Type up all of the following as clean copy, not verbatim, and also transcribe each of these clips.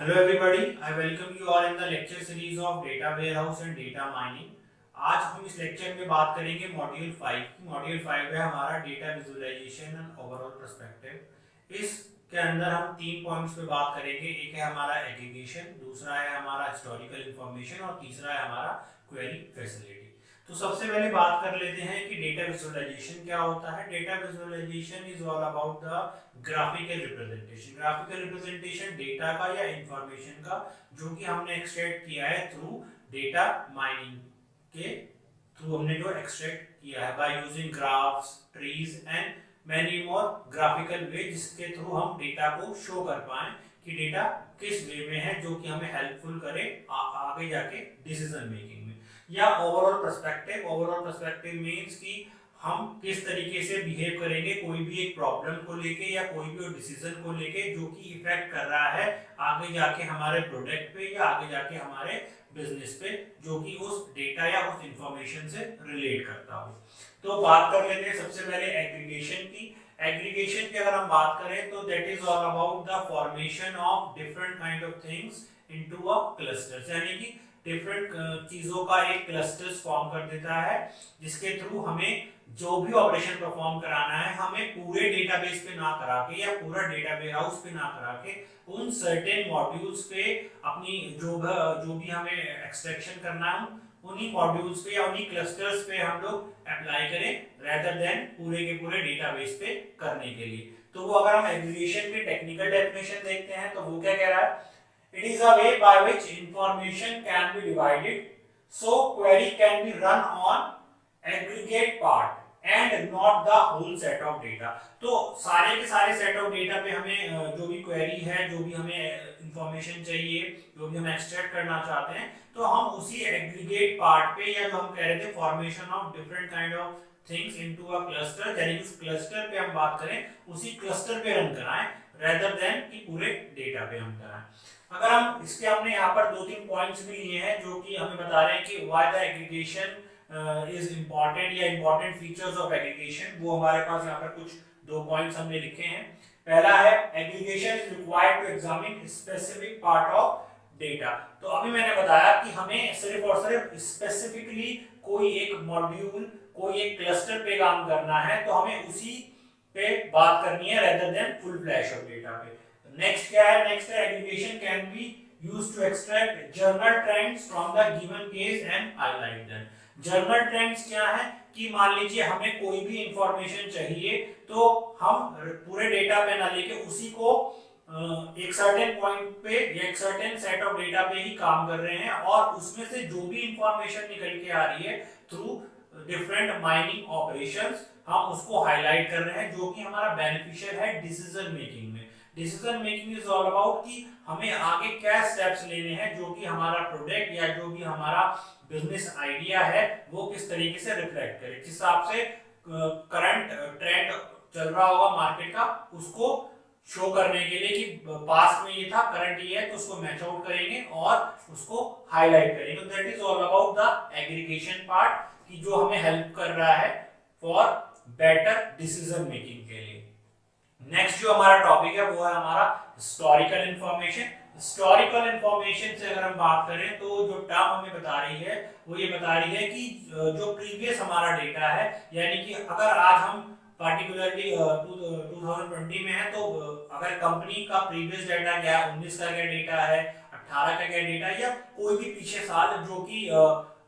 Hello everybody, I welcome you all in the lecture series of data warehouse and data mining। आज हम इस lecture में बात करेंगे मॉड्यूल 5 की। मॉड्यूल 5 है हमारा data visualisation and overall perspective. इसके अंदर हम तीन पॉइंट्स पे बात करेंगे। एक है हमारा एग्रीगेशन, दूसरा है हमारा हिस्टोरिकल इंफॉर्मेशन और तीसरा है हमारा क्वेरी फैसिलिटी। तो सबसे पहले बात कर लेते हैं कि डेटा विजुअलाइजेशन क्या होता है। Data visualisation is all about the graphical representation. Graphical representation data का या इंफॉर्मेशन का जो कि हमने एक्सट्रैक्ट किया है थ्रू डेटा माइनिंग के थ्रू हमने जो एक्सट्रैक्ट किया है by using graphs, trees and many more graphical way, जिसके थ्रू हम डेटा को शो कर पाए कि डेटा किस वे में है जो कि हमें हेल्पफुल करे आगे जाके डिसीजन मेकिंग में। या overall perspective, overall perspective means कि हम किस तरीके से बिहेव करेंगे कोई भी एक प्रॉब्लम को लेके या कोई भी डिसीजन को लेके जो कि इफेक्ट कर रहा है आगे जाके हमारे प्रोडक्ट पे या आगे जाके हमारे बिजनेस पे, जो कि उस डेटा या उस इंफॉर्मेशन से रिलेट करता हो। तो बात कर लेते हैं सबसे पहले एग्रीगेशन की। एग्रीगेशन की अगर हम बात करें तो that is all about the formation of different kind of things into a clusters, यानी कि डिफरेंट चीजों का एक क्लस्टर्स फॉर्म कर देता है जिसके थ्रू हमें जो भी ऑपरेशन परफॉर्म कराना है हमें पूरे डेटाबेस पे ना करा के या पूरा डेटा वेयरहाउस पे ना करा के उन सर्टेन मॉड्यूल्स पे अपनी जो भी हमें एक्सट्रैक्शन करना है उन्हीं मॉड्यूल्स पे या उन्हीं क्लस्टर्स पे हम लोग अप्लाई करें रेदर देन पूरे के पूरे डेटाबेस पे करने के लिए। तो वो अगर हम एग्रीगेशन की टेक्निकल डेफिनेशन देखते हैं तो वो क्या कह रहा है, it is a way by which information can be divided so query can be run on aggregate part and not the whole set of data। तो सारे के सारे सेट ऑफ डेटा पे हमें जो भी क्वेरी है, जो भी हमें इंफॉर्मेशन चाहिए, जो भी हम एक्सट्रैक्ट करना चाहते हैं, तो हम उसी एग्रीगेट पार्ट पे या जो हम कह रहे थे formation of different kind of things into a cluster, यानी कि उस क्लस्टर पे हम बात करें उसी क्लस्टर पे रन कराएं रेदर देन कि पूरे डेटा पे हम कराएं। अगर हम इसके हमने यहाँ पर दो तीन पॉइंट्स भी लिए हैं जो कि हमें बता रहे हैं कि why the aggregation is important या इम्पोर्टेंट फीचर्स ऑफ एग्रीगेशन, वो हमारे पास यहाँ पर कुछ दो पॉइंट्स हमने लिखे हैं। पहला है aggregation is required to examine specific part of data. तो अभी मैंने बताया कि हमें सिर्फ और सिर्फ स्पेसिफिकली कोई एक मॉड्यूल, कोई एक क्लस्टर पे काम करना है तो हमें उसी पे बात करनी है rather than full flash of data पे। नेक्स्ट क्या है, नेक्स्ट है aggregation can be used to extract general trends from the given case and highlight them. General trends क्या है कि मान लीजिए हमें कोई भी इंफॉर्मेशन चाहिए तो हम पूरे डेटा पे ना लेके उसी को एक सर्टेन पॉइंट पे या एक सर्टेन सेट ऑफ डेटा पे ही काम कर रहे हैं और उसमें से जो भी इंफॉर्मेशन निकल के आ रही है थ्रू डिफरेंट माइनिंग ऑपरेशंस हम उसको हाईलाइट कर रहे हैं, जो कि हमारा बेनिफिशियल है डिसीजन मेकिंग में। Decision making is all about कि हमें आगे क्या स्टेप्स लेने हैं जो कि हमारा प्रोडक्ट या जो भी हमारा बिजनेस आइडिया है वो किस तरीके से रिफ्लेक्ट करे, जिस हिसाब से करंट ट्रेंड चल रहा होगा मार्केट का उसको शो करने के लिए कि पास्ट में ये था, करंट ये है, तो उसको मैच आउट करेंगे और उसको हाईलाइट करेंगे। That is all about the aggregation part कि जो हमें हेल्प कर रहा है फॉर बेटर डिसीजन मेकिंग के लिए। नेक्स्ट जो हमारा टॉपिक है वो है हमारा हिस्टोरिकल इंफॉर्मेशन। हिस्टोरिकल इंफॉर्मेशन से अगर हम बात करें तो जो टर्म हमें बता रही है वो ये बता रही है कि जो प्रीवियस हमारा डेटा है, यानी कि अगर आज हम पार्टिकुलरली 2020 में है तो अगर कंपनी का प्रीवियस डेटा क्या है, 19 का क्या डेटा है, 18 का क्या डेटा है, या कोई भी पीछे साल जो कि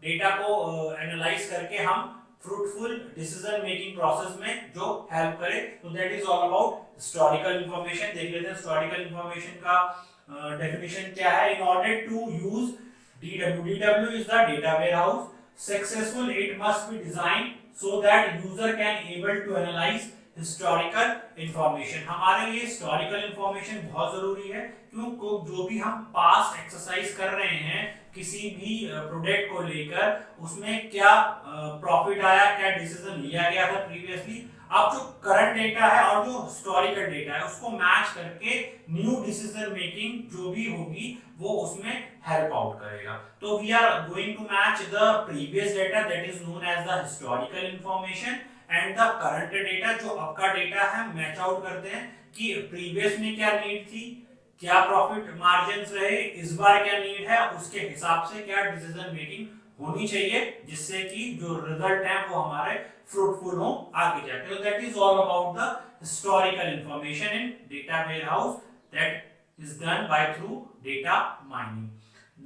डेटा को एनालाइज करके हम फ्रूटफुल डिसीजन मेकिंग प्रोसेस में जो हेल्प करे, तो that is all about historical information. देख लेते हैं हिस्टोरिकल इंफॉर्मेशन का डेफिनेशन क्या है। In order to use DW is the data warehouse. Successful, it must be designed so that user can able to analyze historical information। हमारे लिए historical information बहुत जरूरी है क्योंकि जो भी हम पास्ट एक्सरसाइज कर रहे हैं किसी भी प्रोडक्ट को लेकर उसमें क्या प्रॉफिट आया, क्या डिसीजन लिया गया था प्रीवियसली, अब जो करंट डेटा है और जो हिस्टोरिकल डेटा है उसको मैच करके न्यू डिसीजन मेकिंग जो भी होगी वो उसमें हेल्प आउट करेगा। तो we are going to match the previous data that is known as the historical information and the current data जो अब का डेटा है मैच आउट करते हैं कि प्रीवियस में क्या नीड थी, क्या प्रॉफिट मार्जिन्स रहे, इस बार क्या नीड है, उसके हिसाब से क्या डिसीजन मेकिंग होनी चाहिए जिससे कि जो रिजल्ट है वो हमारे फ्रूटफुल हो आगे जाके। तो that is all about the historical information in data warehouse that is done by through data mining.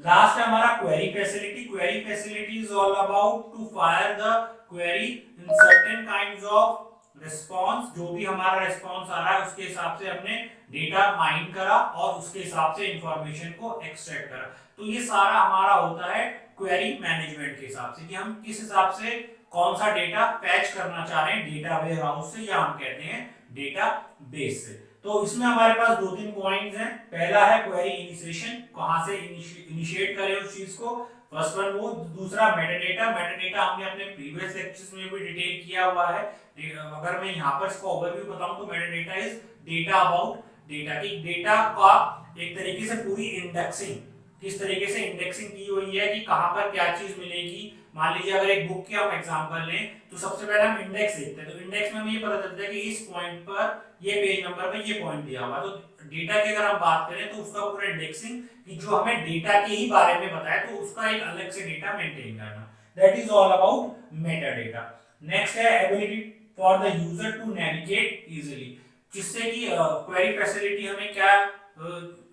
Last है हमारा query facility. Query facility is all about to fire the query in certain kinds of response. जो भी हमारा response आ रहा है उसके हिसाब से हमने डेटा माइन करा और उसके हिसाब से इंफॉर्मेशन को एक्सट्रैक्ट करा। तो ये सारा हमारा होता है क्वेरी मैनेजमेंट के हिसाब से कि हम किस हिसाब से कौन सा डेटा फैच करना चाह रहे हैं डेटा वेयरहाउस से या हम कहते हैं डेटा बेस से। तो इसमें हमारे पास दो तीन पॉइंट्स हैं। पहला है क्वेरी इनिशिएशन, कहां से इनिशिएट करें उस चीज को, फर्स्ट वन वो। दूसरा मेटाडेटा। मेटाडेटा हमने अपने प्रीवियस लेक्चर्स में भी डिटेल किया हुआ है। अगर मैं यहाँ पर इसका ओवरव्यू बताऊं तो metadata is data about data की डेटा का एक तरीके से पूरी इंडेक्सिंग, किस तरीके से इंडेक्सिंग की हुई है कि कहां पर क्या चीज मिलेगी। मान लीजिए अगर एक बुक की हम एग्जांपल लें तो सबसे पहले हम इंडेक्स देखते हैं। तो इंडेक्स में हमें ये पता चलता है कि इस पॉइंट पर ये पेज नंबर पे ये पॉइंट दिया हुआ है। तो डेटा की अगर हम बात करें तो उसका पूरा इंडेक्सिंग कि जो हमें डेटा के ही बारे में बताया तो उसका एक अलग से डेटा मेंटेन करना, that is all about meta data. Next है ability for the user to navigate easily, जिससे कि क्वेरी फैसिलिटी हमें क्या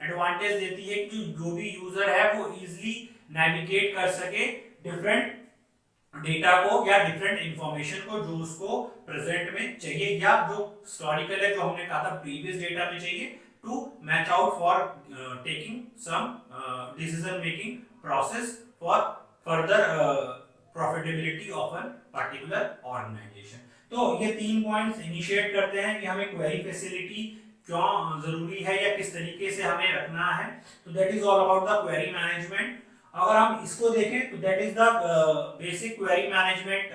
एडवांटेज देती है कि जो भी यूजर है वो इजीली नेविगेट कर सके डिफरेंट डेटा को या डिफरेंट इंफॉर्मेशन को जो उसको प्रेजेंट में चाहिए या जो हिस्टोरिकल है जो हमने कहा था प्रीवियस डेटा में चाहिए, to match out for taking some decision making process for further profitability of an particular organisation. तो ये तीन पॉइंट्स इनिशिएट करते हैं कि हमें क्वेरी फैसिलिटी क्यों जरूरी है या किस तरीके से हमें रखना है। तो that is all about the query management. अगर हम इसको देखें तो that is the basic query management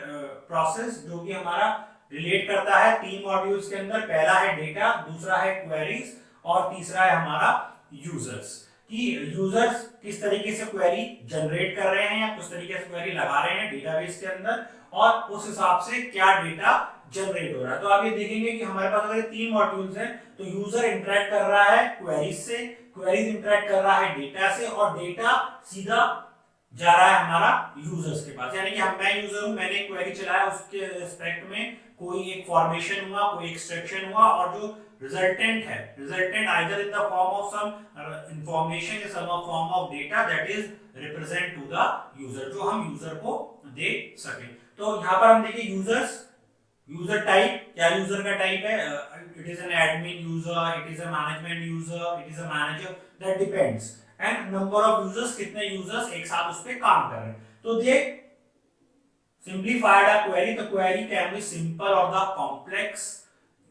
process जो कि हमारा रिलेट करता है तीन मॉड्यूल्स के अंदर। पहला है डेटा, दूसरा है क्वेरीज और तीसरा है हमारा यूजर्स, कि यूजर्स किस तरीके से क्वेरी जनरेट कर रहे हैं या किस तरीके से क्वेरी लगा रहे हैं डेटाबेस के अंदर और उस हिसाब से क्या डेटा जनरेट हो रहा है। तो आप ये देखेंगे कि हमारे पास अगर तीन मॉड्यूल्स हैं तो यूजर इंटरेक्ट कर रहा है क्वेरीज से, क्वेरीज इंटरेक्ट कर रहा है डेटा से और डेटा सीधा जा रहा है हमारा यूजर्स के पास। यानी कि मैं यूजर हूं, मैंने क्वेरी चलाया, उसके रिस्पेक्ट में कोई एक फॉर्मेशन हुआ, कोई एक्सट्रैक्शन हुआ और जो रिजल्टेंट है, resultant either in the form of some information या some form of data that is represent to the user, जो हम यूजर को दे सके। तो यहाँ पर हम देखिए यूजर्स, यूजर टाइप, क्या यूजर का टाइप है, it is an admin user, it is a management user, it is a manager, that depends. And number of users, कितने यूजर्स एक साथ उस पे काम कर रहे हैं। तो they simplified a query, the query can be simple और द कॉम्प्लेक्स।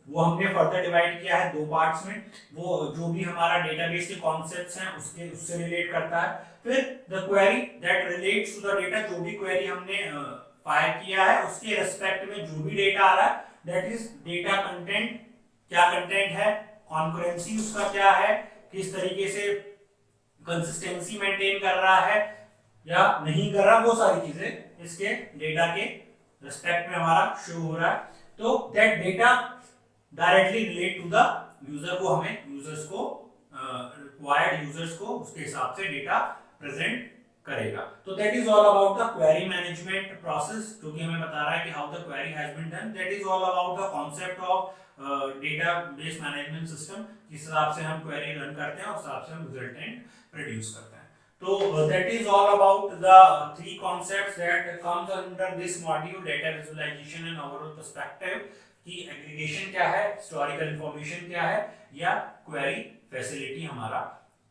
वो हमने फर्दर डिवाइड किया है दो पार्ट्स में। वो जो भी हमारा डेटाबेस के कॉन्सेप्ट्स हैं उससे रिलेट करता है। फिर the query that relates to the data, जो भी क्वेरी हमने फायर किया है उसके रेस्पेक्ट में जो भी डेटा आ रहा है दैट इज डेटा कंटेंट, क्या कंटेंट है, कॉन्करेंसी उसका क्या है, किस तरीके से कंसिस्टेंसी मेंटेन कर रहा है या नहीं कर रहा, वो सारी चीजें इसके डेटा के रेस्पेक्ट में हमारा शो हो रहा है। तो that data directly relate to the user को, हमें यूजर्स को रिक्वायर्ड यूजर्स को उसके हिसाब से डेटा प्रेजेंट करेगा। तो that is all about the query management process, जो कि हमें बता रहा है कि how the query has been done. That is all about the concept of database management system, जिस हिसाब से हम क्वेरी रन करते हैं उस हिसाब से हम रिजल्टेंट प्रोड्यूस करते हैं। तो that is all about the three concepts that comes under this module, data visualisation and overall perspective, कि एग्रीगेशन क्या है, हिस्टोरिकल इंफॉर्मेशन क्या है या क्वेरी फैसिलिटी हमारा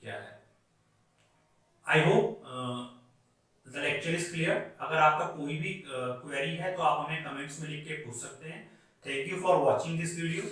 क्या है। I hope the lecture is clear. अगर आपका कोई भी क्वेरी है तो आप हमें कमेंट्स में लिख के पूछ सकते हैं। Thank you for watching this video.